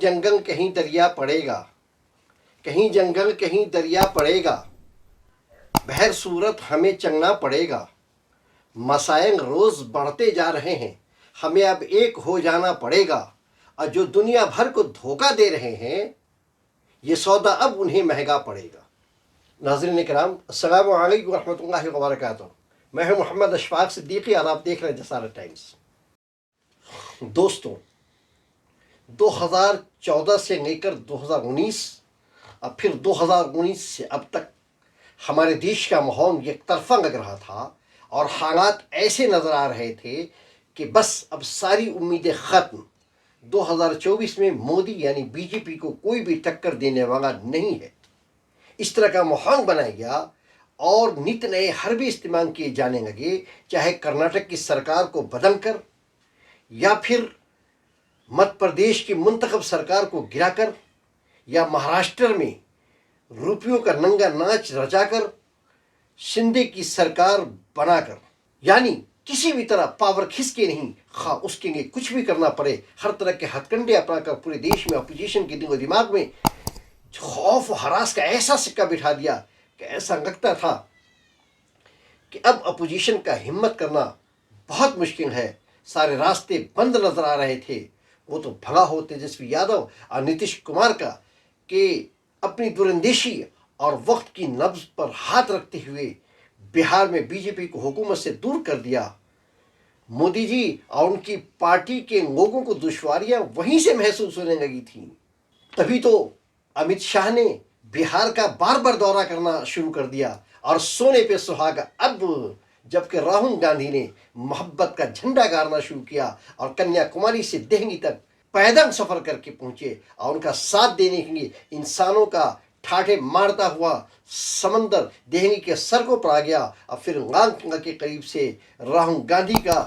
जंगल कहीं दरिया पड़ेगा, कहीं जंगल कहीं दरिया पड़ेगा, बहर सूरत हमें चलना पड़ेगा। मसाइल रोज़ बढ़ते जा रहे हैं, हमें अब एक हो जाना पड़ेगा। और जो दुनिया भर को धोखा दे रहे हैं, ये सौदा अब उन्हें महंगा पड़ेगा। नाज़रीन इकराम, अस्सलामु अलैकुम व रहमतुल्लाहि व बरकातुहू। मैं हूं मोहम्मद अशफाक सिद्दीकी और आप देख रहे हैं जसारत टाइम्स। दोस्तों, 2014 से लेकर 2019 और फिर 2019 से अब तक हमारे देश का माहौल एक तरफा लग रहा था और हालात ऐसे नज़र आ रहे थे कि बस अब सारी उम्मीदें ख़त्म। 2024 में मोदी यानी बीजेपी को कोई भी टक्कर देने वाला नहीं है, इस तरह का माहौल बनाया गया और नित नए हरबे इस्तेमाल किए जाने लगे, चाहे कर्नाटक की सरकार को बदल कर या फिर मध्य प्रदेश की मुंतखब सरकार को गिराकर या महाराष्ट्र में रुपयों का नंगा नाच रचाकर शिंदे की सरकार बनाकर, यानी किसी भी तरह पावर खिसके नहीं, खा उसके लिए कुछ भी करना पड़े, हर तरह के हथकंडे अपनाकर पूरे देश में अपोजिशन के दिलो दिमाग में खौफ हरास का ऐसा सिक्का बिठा दिया कि ऐसा लगता था कि अब अपोजिशन का हिम्मत करना बहुत मुश्किल है। सारे रास्ते बंद नजर आ रहे थे। वो तो भला हो तेजस्वी यादव और नीतीश कुमार का कि अपनी दूरंदेशी और वक्त की नब्ज पर हाथ रखते हुए बिहार में बीजेपी को हुकूमत से दूर कर दिया। मोदी जी और उनकी पार्टी के लोगों को दुश्वारियां वहीं से महसूस होने लगी थी। तभी तो अमित शाह ने बिहार का बार बार दौरा करना शुरू कर दिया और सोने पे सुहागा। अब जबकि राहुल गांधी ने मोहब्बत का झंडा गाड़ना शुरू किया और कन्याकुमारी से दिल्ली तक पैदल सफर करके पहुंचे और उनका साथ देने के लिए इंसानों का ठाठे मारता हुआ समंदर दिल्ली के सड़कों पर आ गया। और फिर लाल किला के करीब से राहुल गांधी का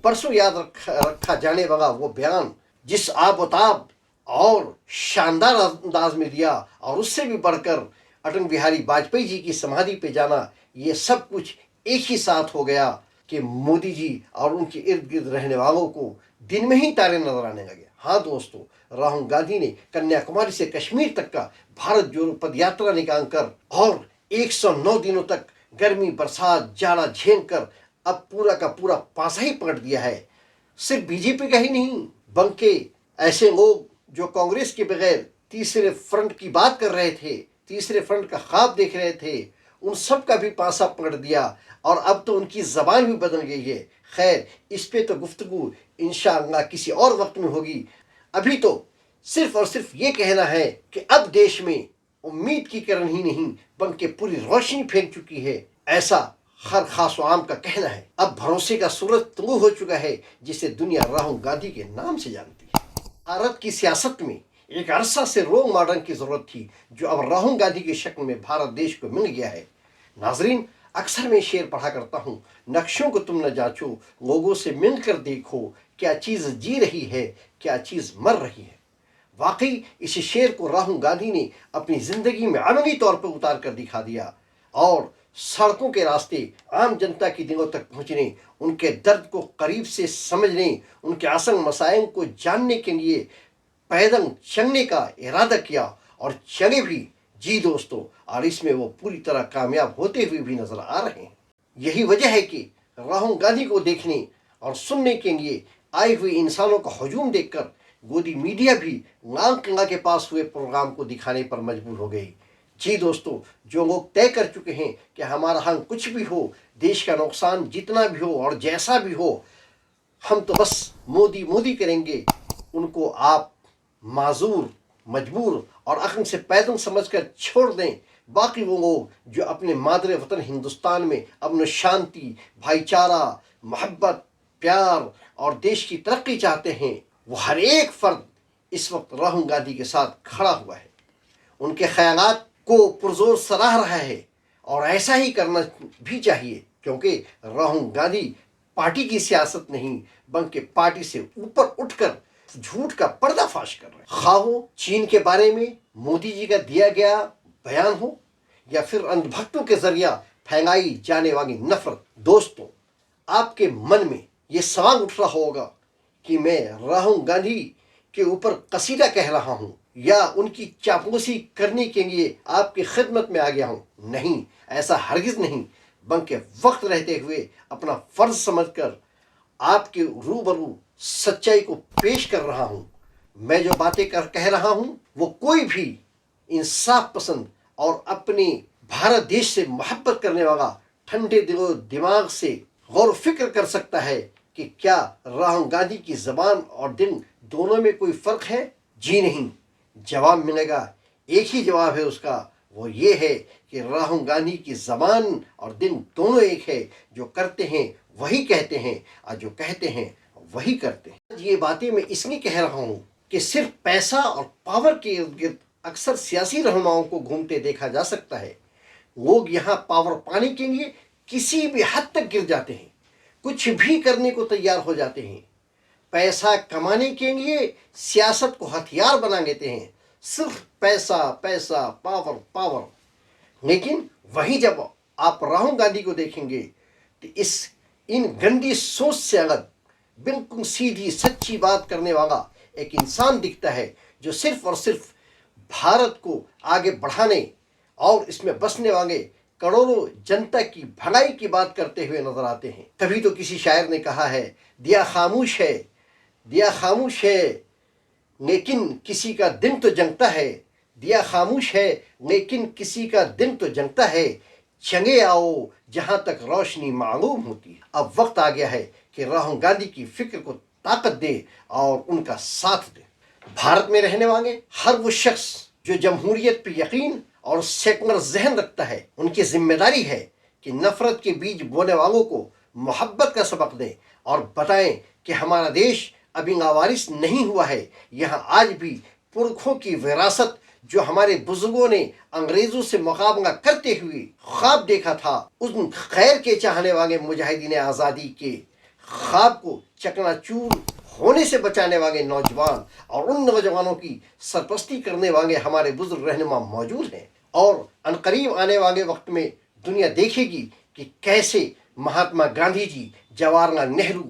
परसों याद रखा जाने वाला वो बयान, जिस आबोताब और शानदार अंदाज में दिया, और उससे भी बढ़कर अटल बिहारी वाजपेयी जी की समाधि पे जाना, ये सब कुछ एक ही साथ हो गया कि मोदी जी और उनके इर्द गिर्द रहने वालों को दिन में ही तारे नजर आने लगे। हाँ दोस्तों, राहुल गांधी ने कन्याकुमारी से कश्मीर तक का भारत जोड़ो पद यात्रा निकाल कर और 109 दिनों तक गर्मी बरसात जाड़ा झेल कर अब पूरा का पूरा पासा ही पलट दिया है। सिर्फ बीजेपी का ही नहीं, बल्कि ऐसे लोग जो कांग्रेस के बगैर तीसरे फ्रंट की बात कर रहे थे, तीसरे फ्रंट का ख्वाब देख रहे थे, उन सब का भी पासा पलट दिया और अब तो उनकी जबान भी बदल गई है। खैर, इस पे तो गुफ्तगू इंशाअल्लाह किसी और वक्त में होगी। अभी तो सिर्फ और सिर्फ ये कहना है कि अब देश में उम्मीद की किरण ही नहीं बल्कि पूरी रोशनी फैल चुकी है, ऐसा हर खास आम का कहना है। अब भरोसे का सूरज तुलू हो चुका है, जिसे दुनिया राहुल गांधी के नाम से जानती है। भारत की सियासत में एक अरसा से रोल मॉडल की जरूरत थी, जो अब राहुल गांधी की शक्ल में भारत देश को मिल गया है। नाजरीन, अक्सर मैं शेर पढ़ा करता हूँ, नक्शों को तुम न जांचो, लोगों से मिलकर देखो, क्या चीज़ जी रही है, क्या चीज़ मर रही है। वाकई इस शेर को राहुल गांधी ने अपनी जिंदगी में अमली तौर पर उतार कर दिखा दिया और सड़कों के रास्ते आम जनता के दिलों तक पहुँचने, उनके दर्द को करीब से समझने, उनके असल मसाइल को जानने के लिए पैदल चलने का इरादा किया और चले भी। जी दोस्तों, और इसमें वो पूरी तरह कामयाब होते हुए भी नजर आ रहे हैं। यही वजह है कि राहुल गांधी को देखने और सुनने के लिए आए हुए इंसानों का हजूम देखकर गोदी मीडिया भी लाल किला के पास हुए प्रोग्राम को दिखाने पर मजबूर हो गई। जी दोस्तों, जो लोग तय कर चुके हैं कि हमारा हंग कुछ भी हो, देश का नुकसान जितना भी हो और जैसा भी हो, हम तो बस मोदी मोदी करेंगे, उनको आप माजूर, मजबूर और अक्ल से पैदल समझकर छोड़ दें। बाकी वो लोग जो अपने मादरे वतन हिंदुस्तान में अमन शांति, भाईचारा, मोहब्बत, प्यार और देश की तरक्की चाहते हैं, वो हर एक फर्द इस वक्त राहुल गांधी के साथ खड़ा हुआ है, उनके ख्यालात को पुरजोर सराह रहा है और ऐसा ही करना भी चाहिए, क्योंकि राहुल गांधी पार्टी की सियासत नहीं बल्कि पार्टी से ऊपर उठकर झूठ का पर्दाफाश कर रहे हैं। खाहो चीन के बारे में मोदी जी का दिया गया बयान हो या फिर अंधभक्तों के जरिया फैलाई जाने वाली नफरत। दोस्तों, आपके मन में ये सवाल उठ रहा होगा कि मैं राहुल गांधी کے اوپر قصیدہ کہہ رہا ہوں یا ان کی چاپلوسی کرنے کے لیے آپ کی خدمت میں آ گیا ہوں، نہیں، ایسا ہرگز نہیں، بلکہ وقت رہتے ہوئے اپنا فرض سمجھ کر آپ کے روبرو سچائی کو پیش کر رہا ہوں۔ میں جو باتیں کہہ رہا ہوں وہ کوئی بھی انصاف پسند اور اپنے بھارت دیش سے محبت کرنے والا ٹھنڈے دل و دماغ سے غور و فکر کر سکتا ہے کہ کیا راہل گاندھی کی زبان اور دل دونوں میں کوئی فرق ہے؟ جی نہیں، جواب ملے گا، ایک ہی جواب ہے اس کا، وہ یہ ہے کہ راہل گاندھی کی زبان اور دل دونوں ایک ہے، جو کرتے ہیں وہی کہتے ہیں اور جو کہتے ہیں وہی کرتے ہیں۔ یہ باتیں میں اس لیے کہہ رہا ہوں کہ صرف پیسہ اور پاور کے ارد گرد اکثر سیاسی رہنماؤں کو گھومتے دیکھا جا سکتا ہے۔ لوگ یہاں پاور پانے کے لیے کسی بھی حد تک گر جاتے ہیں، کچھ بھی کرنے کو تیار ہو جاتے ہیں، پیسہ کمانے کے لیے سیاست کو ہتھیار بنا لیتے ہیں، صرف پیسہ پیسہ، پاور پاور۔ لیکن وہیں جب آپ راہل گاندھی کو دیکھیں گے تو ان گندی سوچ سے الگ بالکل سیدھی سچی بات کرنے والا ایک انسان دکھتا ہے، جو صرف اور صرف بھارت کو آگے بڑھانے اور اس میں بسنے والے کروڑوں جنتا کی بھلائی کی بات کرتے ہوئے نظر آتے ہیں۔ تبھی تو کسی شاعر نے کہا ہے، دیا خاموش ہے، دیا خاموش ہے لیکن کسی کا دل تو جنگتا ہے، دیا خاموش ہے لیکن کسی کا دل تو جنگتا ہے، چنگے آؤ جہاں تک روشنی معلوم ہوتی ہے۔ اب وقت آ گیا ہے کہ راہل گاندھی کی فکر کو طاقت دے اور ان کا ساتھ دے۔ بھارت میں رہنے والے ہر وہ شخص جو جمہوریت پہ یقین اور سیکولر ذہن رکھتا ہے، ان کی ذمہ داری ہے کہ نفرت کے بیج بونے والوں کو محبت کا سبق دیں اور بتائیں کہ ہمارا دیش ابھی لاوارث نہیں ہوا ہے، یہاں آج بھی پرکھوں کی وراثت جو ہمارے بزرگوں نے انگریزوں سے مقابلہ کرتے ہوئے خواب دیکھا تھا، ان خیر کے چاہنے والے مجاہدین آزادی کے خواب کو چکنا چور ہونے سے بچانے والے نوجوان اور ان نوجوانوں کی سرپرستی کرنے والے ہمارے بزرگ رہنما موجود ہیں، اور عنقریب آنے والے وقت میں دنیا دیکھے گی کہ کیسے مہاتما گاندھی جی، جواہر لال نہرو،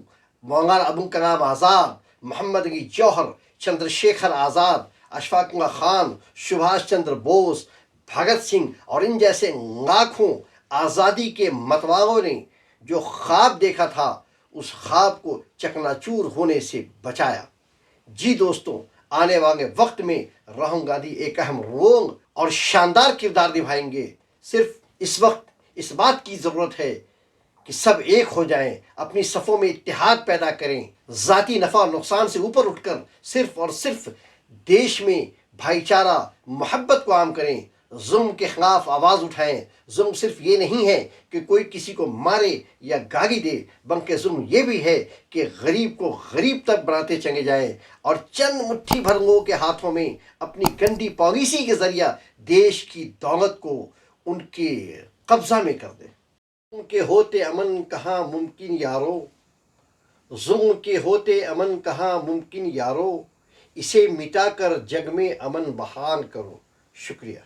مولانا ابوالکلام آزاد، محمد علی جوہر، چندر شیکھر آزاد، اشفاق اللہ خان، سبھاش چندر بوس، بھگت سنگھ اور ان جیسے لاکھوں آزادی کے متوالوں نے جو خواب دیکھا تھا، اس خواب کو چکنا چور ہونے سے بچایا۔ جی دوستوں، آنے والے وقت میں راہل گاندھی ایک اہم رول اور شاندار کردار نبھائیں گے۔ صرف اس وقت اس بات کی ضرورت ہے کہ سب ایک ہو جائیں، اپنی صفوں میں اتحاد پیدا کریں، ذاتی نفع نقصان سے اوپر اٹھ کر صرف اور صرف دیش میں بھائی چارہ محبت کو عام کریں، ظلم کے خلاف آواز اٹھائیں۔ ظلم صرف یہ نہیں ہے کہ کوئی کسی کو مارے یا گالی دے، بلکہ ظلم یہ بھی ہے کہ غریب کو غریب تک بناتے چلے جائیں اور چند مٹھی بھر لوگوں کے ہاتھوں میں اپنی گندی پالیسی کے ذریعہ دیش کی دولت کو ان کے قبضہ میں کر دیں۔ ظلم کے ہوتے امن کہاں ممکن یارو، ظلم کے ہوتے امن کہاں ممکن یارو، اسے مٹا کر جگ میں امن بحال کرو۔ شکریہ۔